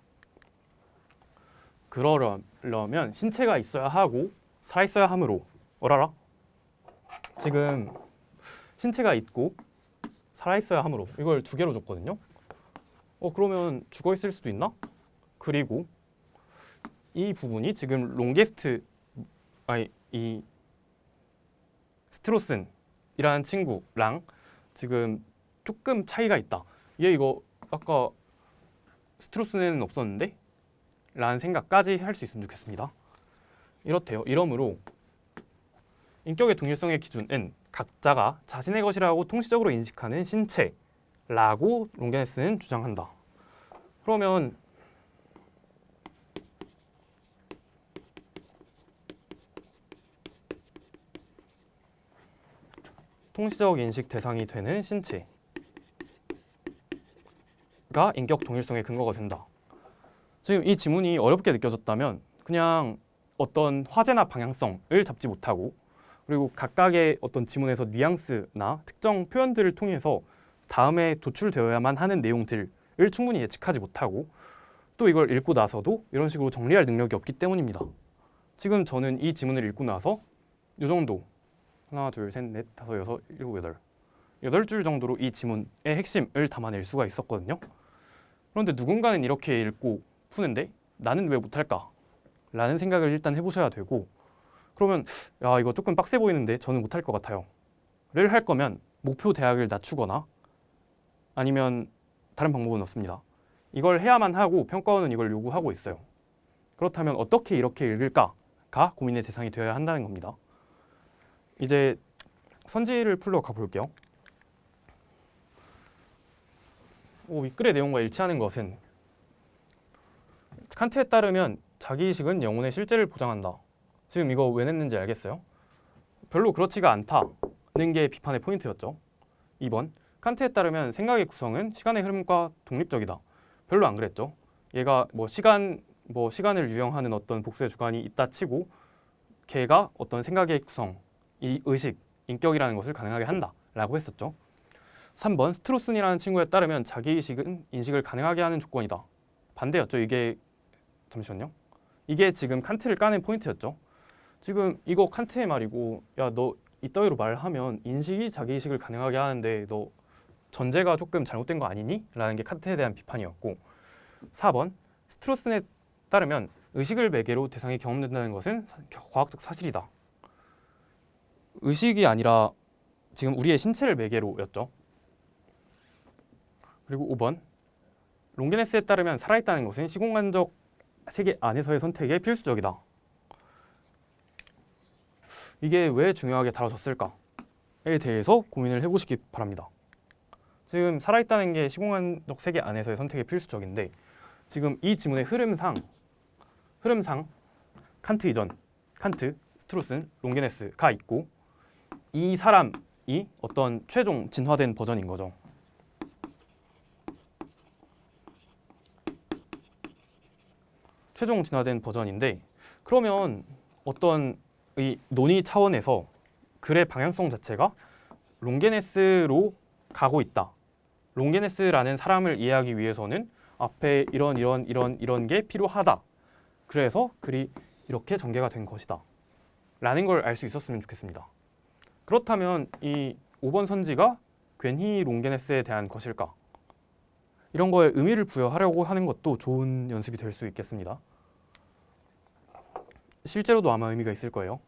그러려면 신체가 있어야 하고 살아있어야 하므로 어라라? 지금 신체가 있고 살아있어야 하므로 이걸 두 개로 줬거든요. 그러면 죽어있을 수도 있나? 그리고 이 부분이 지금 이 스트로슨이라는 친구랑 지금 조금 차이가 있다. 이거 아까 스트로슨에는 없었는데? 라는 생각까지 할 수 있으면 좋겠습니다. 이렇대요. 이러므로 인격의 동일성의 기준은 각자가 자신의 것이라고 통시적으로 인식하는 신체라고 롱게네스는 주장한다. 그러면 통시적 인식 대상이 되는 신체가 인격 동일성의 근거가 된다. 지금 이 지문이 어렵게 느껴졌다면 그냥 어떤 화제나 방향성을 잡지 못하고 그리고 각각의 어떤 지문에서 뉘앙스나 특정 표현들을 통해서 다음에 도출되어야만 하는 내용들을 충분히 예측하지 못하고 또 이걸 읽고 나서도 이런 식으로 정리할 능력이 없기 때문입니다. 지금 저는 이 지문을 읽고 나서 이 정도 하나, 둘, 셋, 넷, 다섯, 여섯, 일곱, 여덟 줄 정도로 이 지문의 핵심을 담아낼 수가 있었거든요. 그런데 누군가는 이렇게 읽고 푸는데 나는 왜 못할까? 라는 생각을 일단 해보셔야 되고, 그러면 야 이거 조금 빡세 보이는데 저는 못할 것 같아요 를 할 거면 목표 대학을 낮추거나 아니면 다른 방법은 없습니다. 이걸 해야만 하고 평가원은 이걸 요구하고 있어요. 그렇다면 어떻게 이렇게 읽을까가 고민의 대상이 되어야 한다는 겁니다. 이제 선지를 풀러 가볼게요. 윗글의 내용과 일치하는 것은 칸트에 따르면 자기의식은 영혼의 실제를 보장한다. 지금 이거 왜 냈는지 알겠어요? 별로 그렇지가 않다는 게 비판의 포인트였죠. 2번, 칸트에 따르면 생각의 구성은 시간의 흐름과 독립적이다. 별로 안 그랬죠. 얘가 시간을 유형하는 어떤 복수의 주관이 있다 치고 걔가 어떤 생각의 구성, 이 의식, 인격이라는 것을 가능하게 한다라고 했었죠. 3번, 스트로슨이라는 친구에 따르면 자기의식은 인식을 가능하게 하는 조건이다. 반대였죠. 잠시만요. 이게 지금 칸트를 까는 포인트였죠. 지금 이거 칸트의 말이고 야 너 이따위로 말하면 인식이 자기의식을 가능하게 하는데 너 전제가 조금 잘못된 거 아니니? 라는 게 칸트에 대한 비판이었고, 4번, 스트로슨에 따르면 의식을 매개로 대상이 경험된다는 것은 과학적 사실이다. 의식이 아니라 지금 우리의 신체를 매개로였죠. 그리고 5번, 롱게네스에 따르면 살아있다는 것은 시공간적 세계 안에서의 선택에 필수적이다. 이게 왜 중요하게 다뤄졌을까에 대해서 고민을 해보시기 바랍니다. 지금 살아있다는 게 시공간적 세계 안에서의 선택에 필수적인데 지금 이 지문의 흐름상 칸트 이전, 칸트, 스트로슨, 롱게네스가 있고 이 사람이 어떤 최종 진화된 버전인 거죠. 최종 진화된 버전인데, 그러면 어떤 이 논의 차원에서 글의 방향성 자체가 롱게네스로 가고 있다. 롱게네스라는 사람을 이해하기 위해서는 앞에 이런 게 필요하다. 그래서 글이 이렇게 전개가 된 것이다. 라는 걸 알 수 있었으면 좋겠습니다. 그렇다면 이 5번 선지가 괜히 롱게네스에 대한 것일까? 이런 거에 의미를 부여하려고 하는 것도 좋은 연습이 될 수 있겠습니다. 실제로도 아마 의미가 있을 거예요.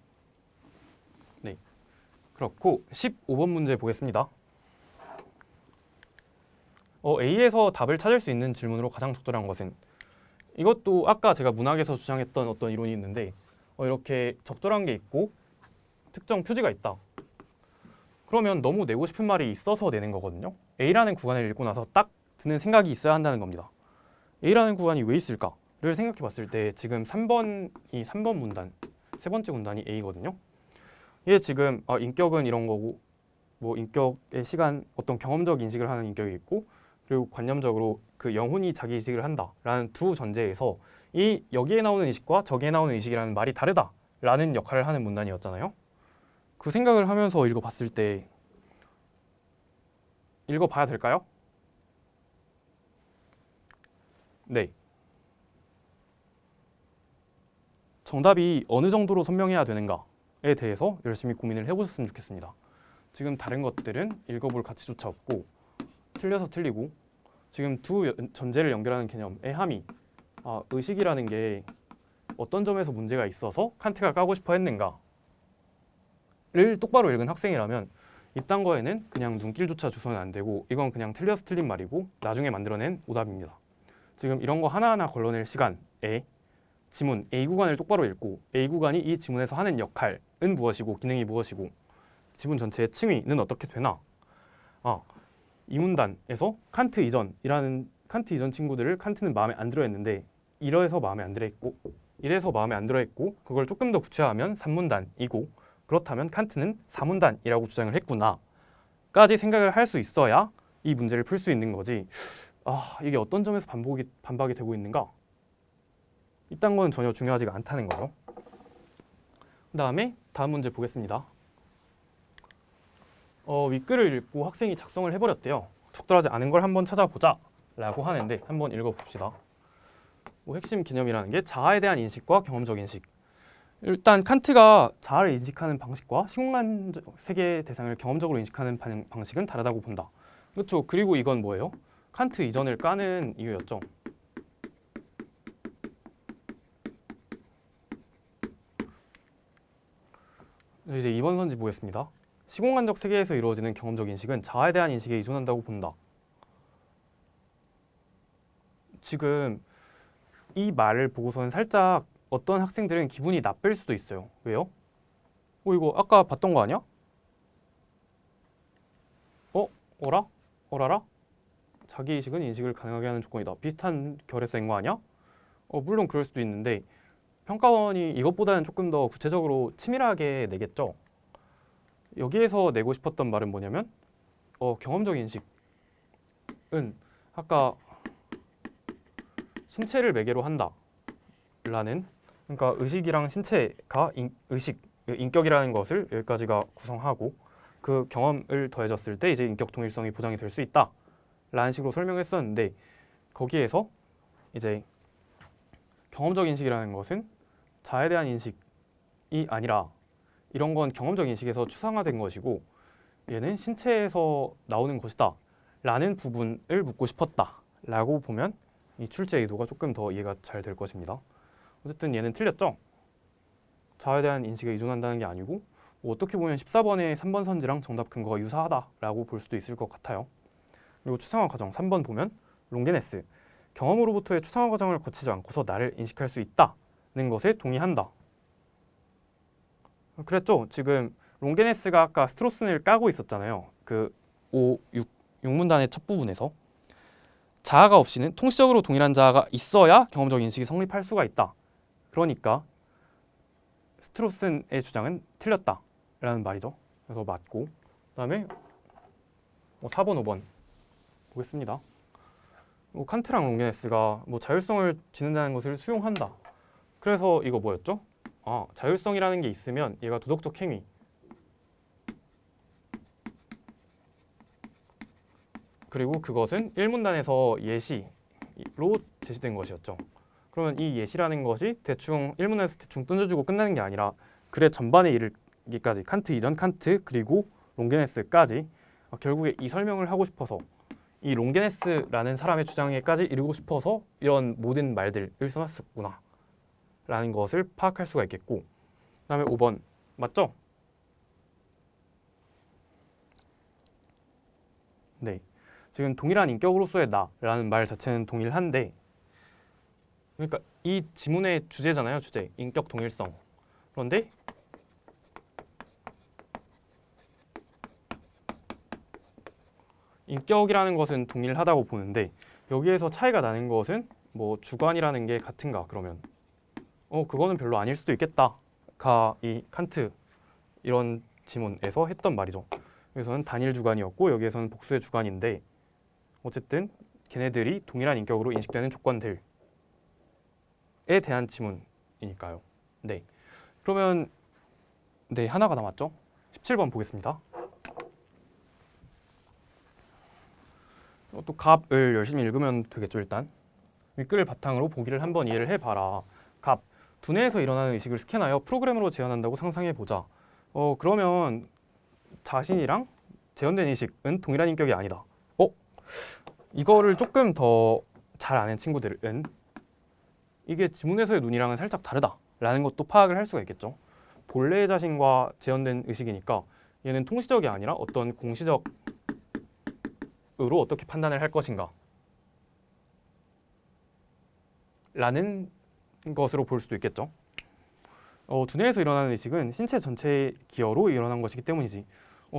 네, 그렇고 15번 문제 보겠습니다. A에서 답을 찾을 수 있는 질문으로 가장 적절한 것은, 이것도 아까 제가 문학에서 주장했던 어떤 이론이 있는데, 이렇게 적절한 게 있고 특정 표지가 있다. 그러면 너무 내고 싶은 말이 있어서 내는 거거든요. A라는 구간을 읽고 나서 딱 드는 생각이 있어야 한다는 겁니다. A라는 구간이 왜 있을까를 생각해 봤을 때 지금 3번 문단, 세 번째 문단이 A거든요. 얘 지금 인격은 이런 거고, 뭐 인격의 시간, 어떤 경험적 인식을 하는 인격이 있고, 그리고 관념적으로 그 영혼이 자기 인식을 한다라는 두 전제에서 이 여기에 나오는 의식과 저기에 나오는 의식이라는 말이 다르다라는 역할을 하는 문단이었잖아요. 그 생각을 하면서 읽어봤을 때 읽어봐야 될까요? 네. 정답이 어느 정도로 선명해야 되는가에 대해서 열심히 고민을 해보셨으면 좋겠습니다. 지금 다른 것들은 읽어볼 가치조차 없고 틀려서 틀리고, 지금 두 전제를 연결하는 개념의 함의, 의식이라는 게 어떤 점에서 문제가 있어서 칸트가 까고 싶어 했는가를 똑바로 읽은 학생이라면 이딴 거에는 그냥 눈길조차 줘서는 안 되고, 이건 그냥 틀려서 틀린 말이고 나중에 만들어낸 오답입니다. 지금 이런 거 하나하나 걸러낼 시간에 지문 A 구간을 똑바로 읽고, A 구간이 이 지문에서 하는 역할은 무엇이고 기능이 무엇이고 지문 전체의 칭의는 어떻게 되나, 이 문단에서 칸트 이전 친구들을 칸트는 마음에 안 들어 했는데 이래서 마음에 안 들어 했고, 이래서 마음에 안 들어 했고, 그걸 조금 더 구체화하면 3문단이고, 그렇다면 칸트는 4문단이라고 주장을 했구나 까지 생각을 할 수 있어야 이 문제를 풀 수 있는 거지. 이게 어떤 점에서 반박이 되고 있는가? 이딴 건 전혀 중요하지가 않다는 거죠. 그 다음에 다음 문제 보겠습니다. 윗글을 읽고 학생이 작성을 해버렸대요. 적절하지 않은 걸 한번 찾아보자 라고 하는데 한번 읽어봅시다. 핵심 개념이라는 게 자아에 대한 인식과 경험적 인식. 일단 칸트가 자아를 인식하는 방식과 시공간 세계 대상을 경험적으로 인식하는 방식은 다르다고 본다. 그렇죠. 그리고 이건 뭐예요? 칸트 이전을 까는 이유였죠. 이제 2번 선지 보겠습니다. 시공간적 세계에서 이루어지는 경험적 인식은 자아에 대한 인식에 의존한다고 본다. 지금 이 말을 보고서는 살짝 어떤 학생들은 기분이 나쁠 수도 있어요. 왜요? 이거 아까 봤던 거 아니야? 어라라? 자기의식은 인식을 가능하게 하는 조건이다. 비슷한 결에서인 거 아니야? 물론 그럴 수도 있는데 평가원이 이것보다는 조금 더 구체적으로 치밀하게 내겠죠. 여기에서 내고 싶었던 말은 뭐냐면 경험적 인식은 아까 신체를 매개로 한다라는, 그러니까 의식이랑 신체가 인격이라는 것을 여기까지가 구성하고, 그 경험을 더해졌을 때 이제 인격 동일성이 보장이 될 수 있다라는 식으로 설명했었는데, 거기에서 이제 경험적 인식이라는 것은 자아에 대한 인식이 아니라 이런 건 경험적 인식에서 추상화된 것이고 얘는 신체에서 나오는 것이다 라는 부분을 묻고 싶었다 라고 보면 이 출제 의도가 조금 더 이해가 잘 될 것입니다. 어쨌든 얘는 틀렸죠? 자아에 대한 인식에 의존한다는 게 아니고, 어떻게 보면 14번의 3번 선지랑 정답 근거가 유사하다라고 볼 수도 있을 것 같아요. 그리고 추상화 과정 3번 보면 롱게네스, 경험으로부터의 추상화 과정을 거치지 않고서 나를 인식할 수 있다는 것에 동의한다. 그랬죠? 지금 롱게네스가 아까 스트로슨을 까고 있었잖아요. 그 6문단의 첫 부분에서 자아가 없이는 통시적으로 동일한 자아가 있어야 경험적 인식이 성립할 수가 있다. 그러니까 스트로슨의 주장은 틀렸다라는 말이죠. 그래서 맞고, 그다음에 4번, 5번 보겠습니다. 뭐 칸트랑 롱게네스가 뭐 자율성을 지닌다는 것을 수용한다. 그래서 이거 뭐였죠? 자율성이라는 게 있으면 얘가 도덕적 행위. 그리고 그것은 1문단에서 예시로 제시된 것이었죠. 그러면 이 예시라는 것이 대충 1문단에서 대충 던져주고 끝나는 게 아니라 글의 전반에 이르기까지 칸트 이전 칸트 그리고 롱게네스까지 결국에 이 설명을 하고 싶어서 이 롱게네스라는 사람의 주장에까지 이르고 싶어서 이런 모든 말들을 써놨었구나 라는 것을 파악할 수가 있겠고, 그 다음에 5번 맞죠? 네, 지금 동일한 인격으로서의 나라는 말 자체는 동일한데, 그러니까 이 지문의 주제잖아요. 주제, 인격 동일성. 그런데 인격이라는 것은 동일하다고 보는데 여기에서 차이가 나는 것은 뭐 주관이라는 게 같은가 그러면 그거는 별로 아닐 수도 있겠다가 이 칸트 이런 지문에서 했던 말이죠. 여기서는 단일 주관이었고 여기에서는 복수의 주관인데 어쨌든 걔네들이 동일한 인격으로 인식되는 조건들에 대한 지문이니까요. 네, 그러면 네, 하나가 남았죠. 17번 보겠습니다. 또 갑을 열심히 읽으면 되겠죠. 일단 윗글을 바탕으로 보기를 한번 이해를 해봐라. 갑, 두뇌에서 일어나는 의식을 스캔하여 프로그램으로 재현한다고 상상해보자. 그러면 자신이랑 재현된 의식은 동일한 인격이 아니다. 이거를 조금 더 잘 아는 친구들은 이게 지문에서의 눈이랑은 살짝 다르다라는 것도 파악을 할 수가 있겠죠. 본래의 자신과 재현된 의식이니까 얘는 통시적이 아니라 어떤 공시적 으로 어떻게 판단을 할 것인가 라는 것으로 볼 수도 있겠죠. 두뇌에서 일어나는 의식은 신체 전체의 기여로 일어난 것이기 때문이지.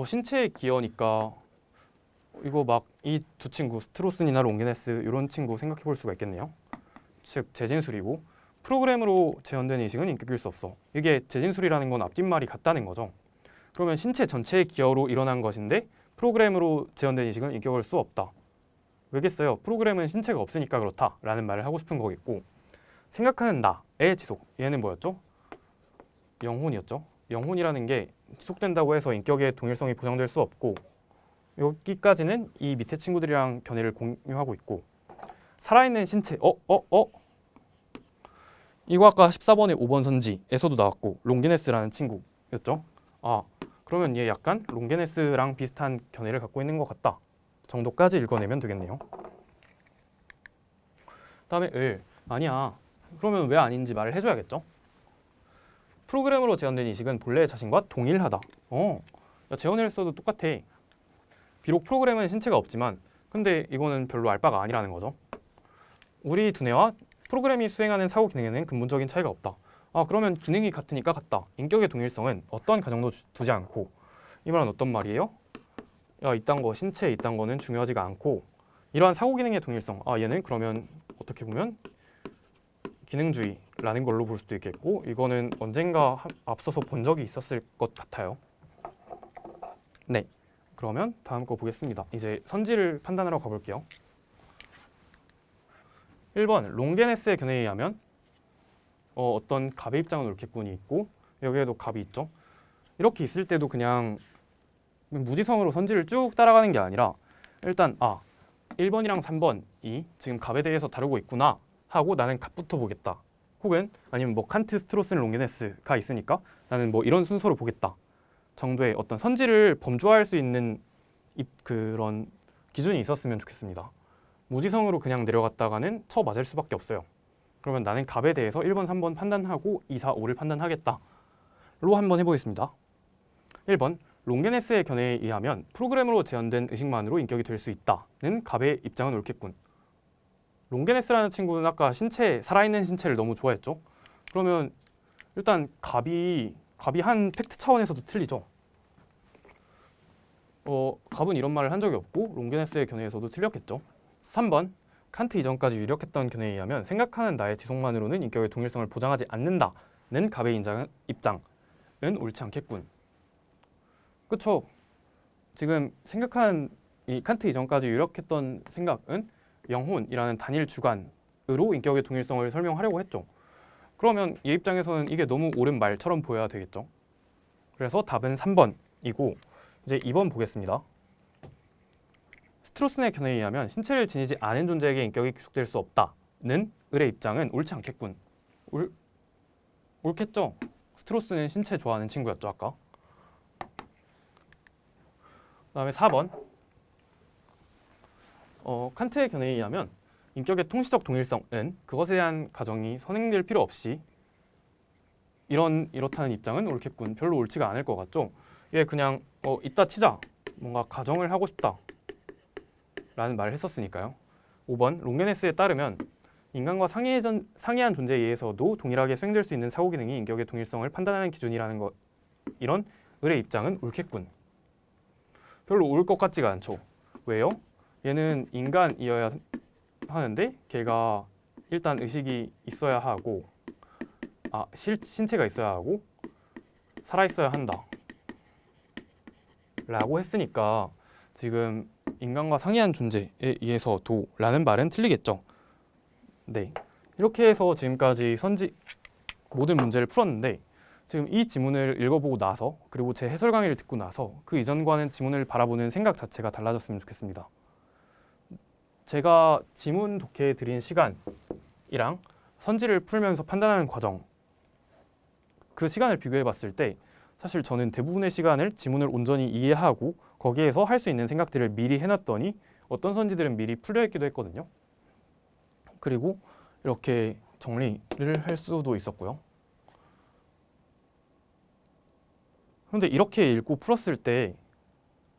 신체의 기여니까 이거 막 이 두 친구 스트로슨이나 롱게네스 이런 친구 생각해 볼 수가 있겠네요. 즉 재진술이고 프로그램으로 재현된 의식은 인격일 수 없어. 이게 재진술이라는 건 앞뒷말이 같다는 거죠. 그러면 신체 전체의 기여로 일어난 것인데 프로그램으로 재현된 의식은 인격일 수 없다. 왜겠어요? 프로그램은 신체가 없으니까 그렇다라는 말을 하고 싶은 거겠고, 생각하는 나의 지속, 얘는 뭐였죠? 영혼이었죠. 영혼이라는 게 지속된다고 해서 인격의 동일성이 보장될 수 없고, 여기까지는 이 밑에 친구들이랑 견해를 공유하고 있고, 살아있는 신체, 이거 아까 14번의 5번 선지에서도 나왔고 롱게네스라는 친구였죠. 그러면 얘 약간 롱게네스랑 비슷한 견해를 갖고 있는 것 같다 정도까지 읽어내면 되겠네요. 다음에 아니야. 그러면 왜 아닌지 말을 해줘야겠죠. 프로그램으로 재현된 의식은 본래의 자신과 동일하다. 재현을 써도 똑같아. 비록 프로그램은 신체가 없지만 근데 이거는 별로 알 바가 아니라는 거죠. 우리 두뇌와 프로그램이 수행하는 사고 기능에는 근본적인 차이가 없다. 그러면 기능이 같으니까 같다. 인격의 동일성은 어떤 가정도 두지 않고, 이 말은 어떤 말이에요? 이딴 거 신체에 이딴 거는 중요하지가 않고, 이러한 사고 기능의 동일성, 얘는 그러면 어떻게 보면 기능주의라는 걸로 볼 수도 있겠고, 이거는 언젠가 앞서서 본 적이 있었을 것 같아요. 네, 그러면 다음 거 보겠습니다. 이제 선지를 판단하러 가볼게요. 1번 롱게네스의 견해에 의하면 어떤 갑의 입장은 옳겠군이 있고 여기에도 갑이 있죠. 이렇게 있을 때도 그냥 무지성으로 선지를 쭉 따라가는 게 아니라 일단 1번이랑 3번이 지금 갑에 대해서 다루고 있구나 하고 나는 갑부터 보겠다. 혹은 아니면 뭐 칸트, 스트로슨, 롱게네스가 있으니까 나는 뭐 이런 순서로 보겠다 정도의 어떤 선지를 범주화할 수 있는 그런 기준이 있었으면 좋겠습니다. 무지성으로 그냥 내려갔다가는 쳐맞을 수밖에 없어요. 그러면 나는 갑에 대해서 1번, 3번 판단하고 2, 4, 5를 판단하겠다 로 한번 해보겠습니다. 1번 롱게네스의 견해에 의하면 프로그램으로 재현된 의식만으로 인격이 될 수 있다는 갑의 입장은 옳겠군. 롱게네스라는 친구는 아까 살아있는 신체를 너무 좋아했죠. 그러면 일단 갑이 한 팩트 차원에서도 틀리죠. 갑은 이런 말을 한 적이 없고 롱게네스의 견해에서도 틀렸겠죠. 3번 칸트 이전까지 유력했던 견해에 의하면 생각하는 나의 지속만으로는 인격의 동일성을 보장하지 않는다는 갑의 입장은 옳지 않겠군. 그쵸? 지금 생각하는 이 칸트 이전까지 유력했던 생각은 영혼이라는 단일 주관으로 인격의 동일성을 설명하려고 했죠. 그러면 얘 입장에서는 이게 너무 옳은 말처럼 보여야 되겠죠. 그래서 답은 3번이고 이제 2번 보겠습니다. 스트로스의 견해에 의하면 신체를 지니지 않은 존재에게 인격이 귀속될 수 없다는 을의 입장은 옳지 않겠군. 옳겠죠? 스트로스는 신체 좋아하는 친구였죠, 아까. 그다음에 4번. 칸트의 견해에 의하면 인격의 통시적 동일성은 그것에 대한 가정이 선행될 필요 없이 이렇다는 입장은 옳겠군. 별로 옳지가 않을 것 같죠? 얘 그냥 이따 치자. 뭔가 가정을 하고 싶다. 라는 말을 했었으니까요. 5번. 롱게네스에 따르면 인간과 상이한 존재에 의해서도 동일하게 수행될 수 있는 사고 기능이 인격의 동일성을 판단하는 기준이라는 것. 이런 을의 입장은 옳겠군. 별로 옳을 것 같지가 않죠. 왜요? 얘는 인간이어야 하는데 걔가 일단 의식이 있어야 하고 신체가 있어야 하고 살아있어야 한다 라고 했으니까 지금 인간과 상이한 존재에 의해서도 라는 말은 틀리겠죠. 네, 이렇게 해서 지금까지 모든 문제를 풀었는데 지금 이 지문을 읽어보고 나서 그리고 제 해설 강의를 듣고 나서 그 이전과는 지문을 바라보는 생각 자체가 달라졌으면 좋겠습니다. 제가 지문 독해에 들인 시간이랑 선지를 풀면서 판단하는 과정 그 시간을 비교해 봤을 때 사실 저는 대부분의 시간을 지문을 온전히 이해하고 거기에서 할 수 있는 생각들을 미리 해놨더니 어떤 선지들은 미리 풀려 있기도 했거든요. 그리고 이렇게 정리를 할 수도 있었고요. 그런데 이렇게 읽고 풀었을 때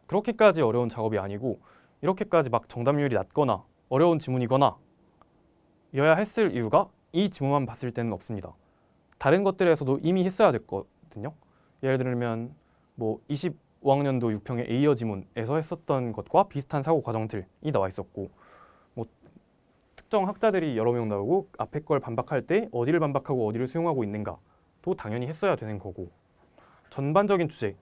그렇게까지 어려운 작업이 아니고 이렇게까지 막 정답률이 낮거나 어려운 지문이거나 여야 했을 이유가 이 지문만 봤을 때는 없습니다. 다른 것들에서도 이미 했어야 됐거든요. 예를 들면 뭐 25학년도 6평의 A여 지문에서 했었던 것과 비슷한 사고 과정들이 나와 있었고 뭐 특정 학자들이 여러 명 나오고 앞에 걸 반박할 때 어디를 반박하고 어디를 수용하고 있는가도 당연히 했어야 되는 거고 전반적인 주제,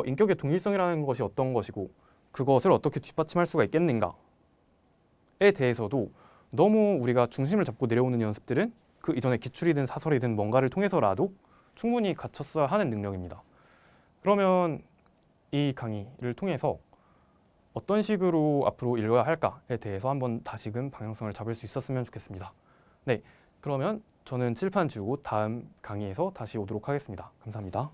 인격의 동일성이라는 것이 어떤 것이고 그것을 어떻게 뒷받침할 수가 있겠는가에 대해서도 너무 우리가 중심을 잡고 내려오는 연습들은 그 이전에 기출이든 사설이든 뭔가를 통해서라도 충분히 갖췄어야 하는 능력입니다. 그러면 이 강의를 통해서 어떤 식으로 앞으로 읽어야 할까에 대해서 한번 다시금 방향성을 잡을 수 있었으면 좋겠습니다. 네, 그러면 저는 칠판 지우고 다음 강의에서 다시 오도록 하겠습니다. 감사합니다.